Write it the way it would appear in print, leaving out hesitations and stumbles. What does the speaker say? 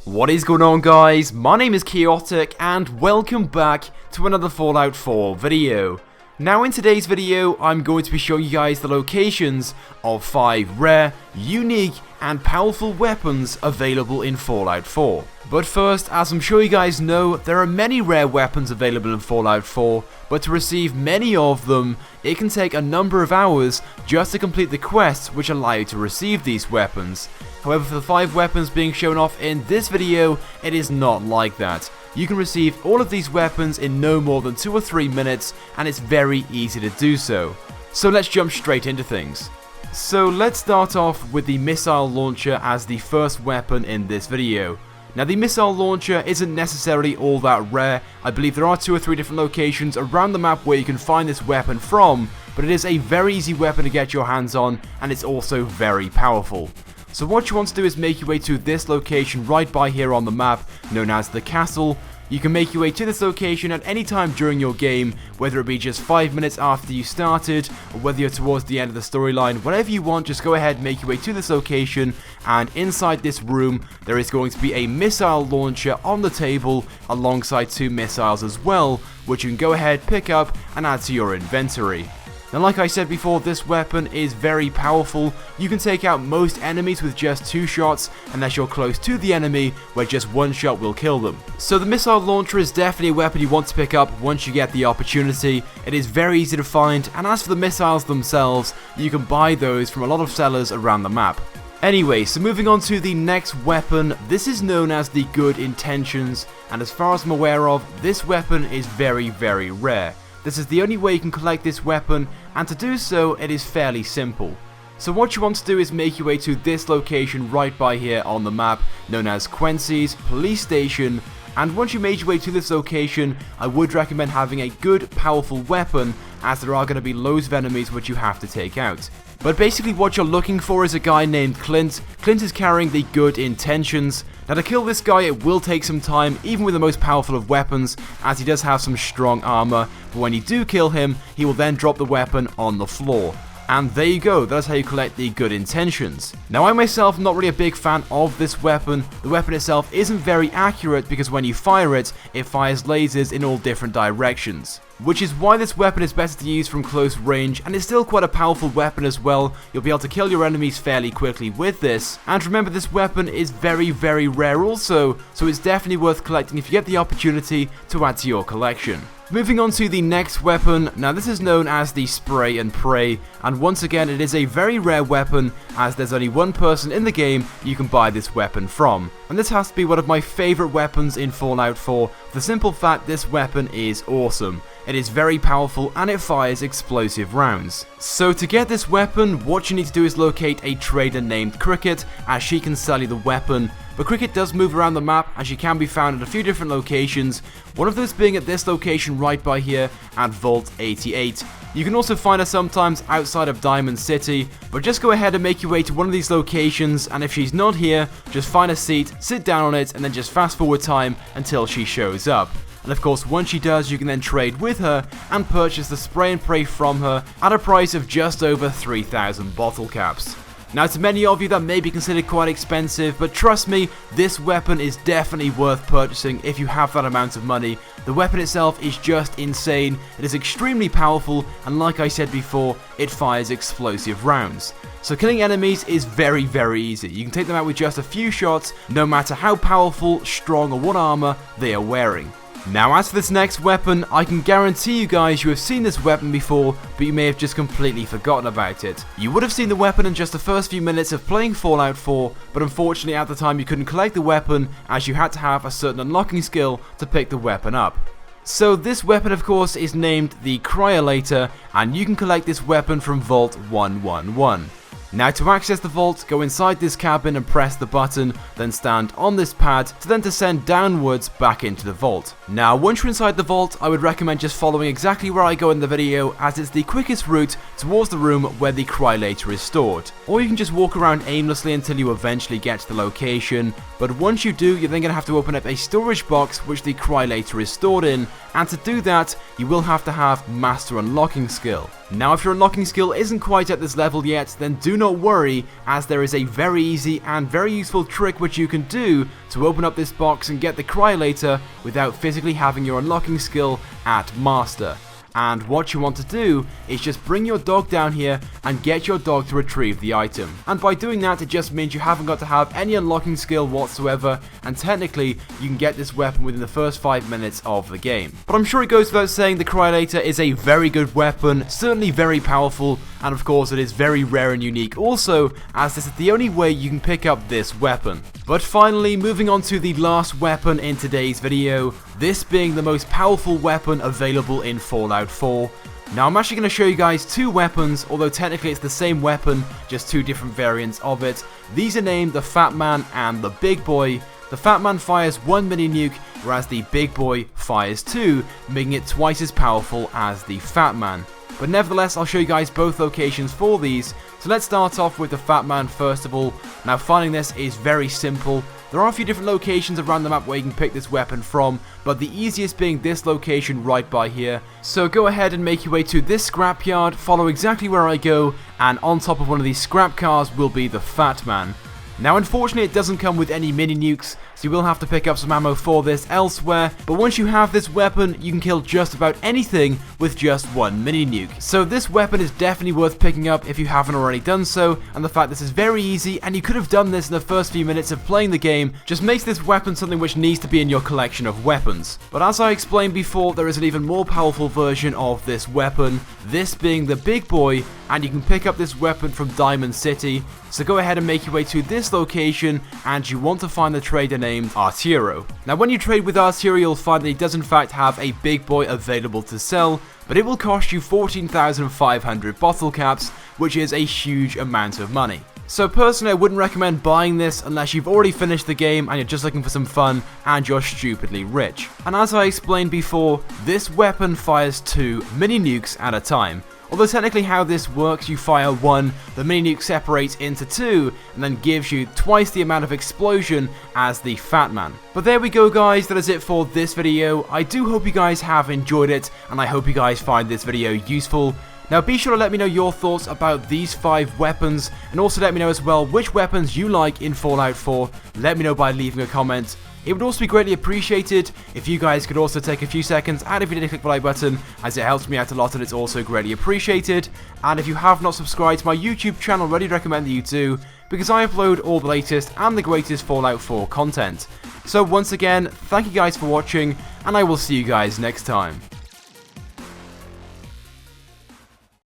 What is going on, guys? My name is Chaotic and welcome back to another Fallout 4 video. Now in today's video I'm going to be showing you guys the locations of 5 rare, unique and powerful weapons available in Fallout 4. But first, as I'm sure you guys know, there are many rare weapons available in Fallout 4, but to receive many of them, it can take a number of hours just to complete the quests which allow you to receive these weapons. However, for the 5 weapons being shown off in this video, it is not like that. You can receive all of these weapons in no more than 2 or 3 minutes, and it's very easy to do so. So let's jump straight into things. So let's start off with the missile launcher as the first weapon in this video. Now the missile launcher isn't necessarily all that rare. I believe there are 2 or 3 different locations around the map where you can find this weapon from, but it is a very easy weapon to get your hands on, and it's also very powerful. So what you want to do is make your way to this location right by here on the map, known as the castle. You can make your way to this location at any time during your game, whether it be just 5 minutes after you started, or whether you're towards the end of the storyline. Whatever you want, just go ahead, make your way to this location, and inside this room, there is going to be a missile launcher on the table, alongside 2 missiles as well, which you can go ahead, pick up, and add to your inventory. Now, like I said before, this weapon is very powerful. You can take out most enemies with just 2 shots, unless you're close to the enemy, where just 1 shot will kill them. So the missile launcher is definitely a weapon you want to pick up once you get the opportunity. It is very easy to find, and as for the missiles themselves, you can buy those from a lot of sellers around the map. Anyway, so moving on to the next weapon, this is known as the Good Intentions, and as far as I'm aware of, this weapon is very, very rare. This is the only way you can collect this weapon, and to do so, it is fairly simple. So what you want to do is make your way to this location right by here on the map, known as Quincy's Police Station, and once you made your way to this location, I would recommend having a good, powerful weapon, as there are going to be loads of enemies which you have to take out. But basically what you're looking for is a guy named Clint. Clint is carrying the Good Intentions. Now to kill this guy, it will take some time, even with the most powerful of weapons, as he does have some strong armor, but when you do kill him, he will then drop the weapon on the floor. And there you go, that's how you collect the Good Intentions. Now I myself am not really a big fan of this weapon. The weapon itself isn't very accurate because when you fire it, it fires lasers in all different directions. Which is why this weapon is better to use from close range, and it's still quite a powerful weapon as well. You'll be able to kill your enemies fairly quickly with this. And remember, this weapon is very, very rare also, so it's definitely worth collecting if you get the opportunity to add to your collection. Moving on to the next weapon, now this is known as the Spray and Pray, and once again it is a very rare weapon as there's only 1 person in the game you can buy this weapon from. And this has to be one of my favourite weapons in Fallout 4, for the simple fact this weapon is awesome. It is very powerful and it fires explosive rounds. So to get this weapon, what you need to do is locate a trader named Cricket, as she can sell you the weapon. But Cricket does move around the map, and she can be found at a few different locations, one of those being at this location right by here at Vault 88. You can also find her sometimes outside of Diamond City, but just go ahead and make your way to one of these locations, and if she's not here, just find a seat, sit down on it, and then just fast forward time until she shows up. And of course, once she does, you can then trade with her and purchase the Spray and Pray from her at a price of just over 3,000 bottle caps. Now, to many of you that may be considered quite expensive, but trust me, this weapon is definitely worth purchasing if you have that amount of money. The weapon itself is just insane, it is extremely powerful, and like I said before, it fires explosive rounds. So killing enemies is very, very easy. You can take them out with just a few shots, no matter how powerful, strong, or what armor they are wearing. Now as for this next weapon, I can guarantee you guys you have seen this weapon before, but you may have just completely forgotten about it. You would have seen the weapon in just the first few minutes of playing Fallout 4, but unfortunately at the time you couldn't collect the weapon as you had to have a certain unlocking skill to pick the weapon up. So this weapon of course is named the Cryolator, and you can collect this weapon from Vault 111. Now to access the vault, go inside this cabin and press the button, then stand on this pad to then descend downwards back into the vault. Now once you're inside the vault, I would recommend just following exactly where I go in the video, as it's the quickest route towards the room where the Cryolator is stored. Or you can just walk around aimlessly until you eventually get to the location, but once you do, you're then going to have to open up a storage box which the Cryolator is stored in, and to do that, you will have to have Master Unlocking skill. Now if your unlocking skill isn't quite at this level yet, then do not worry, as there is a very easy and very useful trick which you can do to open up this box and get the Cryolator without physically having your unlocking skill at Master. And what you want to do is just bring your dog down here and get your dog to retrieve the item. And by doing that, it just means you haven't got to have any unlocking skill whatsoever, and technically you can get this weapon within the first 5 minutes of the game. But I'm sure it goes without saying the Cryolator is a very good weapon, certainly very powerful, and of course it is very rare and unique also, as this is the only way you can pick up this weapon. But finally, moving on to the last weapon in today's video, this being the most powerful weapon available in Fallout 4. Now I'm actually going to show you guys two weapons, although technically it's the same weapon, just two different variants of it. These are named the Fatman and the Big Boy. The Fatman fires 1 mini nuke, whereas the Big Boy fires 2, making it twice as powerful as the Fatman. But nevertheless, I'll show you guys both locations for these. So let's start off with the Fatman first of all. Now finding this is very simple. There are a few different locations around the map where you can pick this weapon from, but the easiest being this location right by here. So go ahead and make your way to this scrapyard, follow exactly where I go, and on top of one of these scrap cars will be the Fatman. Now unfortunately it doesn't come with any mini nukes, so you will have to pick up some ammo for this elsewhere, but once you have this weapon you can kill just about anything with just one mini nuke. So this weapon is definitely worth picking up if you haven't already done so, and the fact this is very easy and you could have done this in the first few minutes of playing the game just makes this weapon something which needs to be in your collection of weapons. But as I explained before, there is an even more powerful version of this weapon, this being the Big Boy, and you can pick up this weapon from Diamond City. So go ahead and make your way to this location, and you want to find the trader named Arturo. Now when you trade with Arturo, you'll find that he does in fact have a Big Boy available to sell, but it will cost you 14,500 bottle caps, which is a huge amount of money. So personally I wouldn't recommend buying this unless you've already finished the game and you're just looking for some fun and you're stupidly rich. And as I explained before, this weapon fires 2 mini nukes at a time. Although technically how this works, you fire 1, the mini nuke separates into 2, and then gives you twice the amount of explosion as the Fatman. But there we go guys, that is it for this video. I do hope you guys have enjoyed it, and I hope you guys find this video useful. Now be sure to let me know your thoughts about these 5 weapons, and also let me know as well which weapons you like in Fallout 4. Let me know by leaving a comment. It would also be greatly appreciated if you guys could also take a few seconds and if you did click the like button, as it helps me out a lot and it's also greatly appreciated. And if you have not subscribed to my YouTube channel, I really recommend that you do, because I upload all the latest and the greatest Fallout 4 content. So once again, thank you guys for watching, and I will see you guys next time.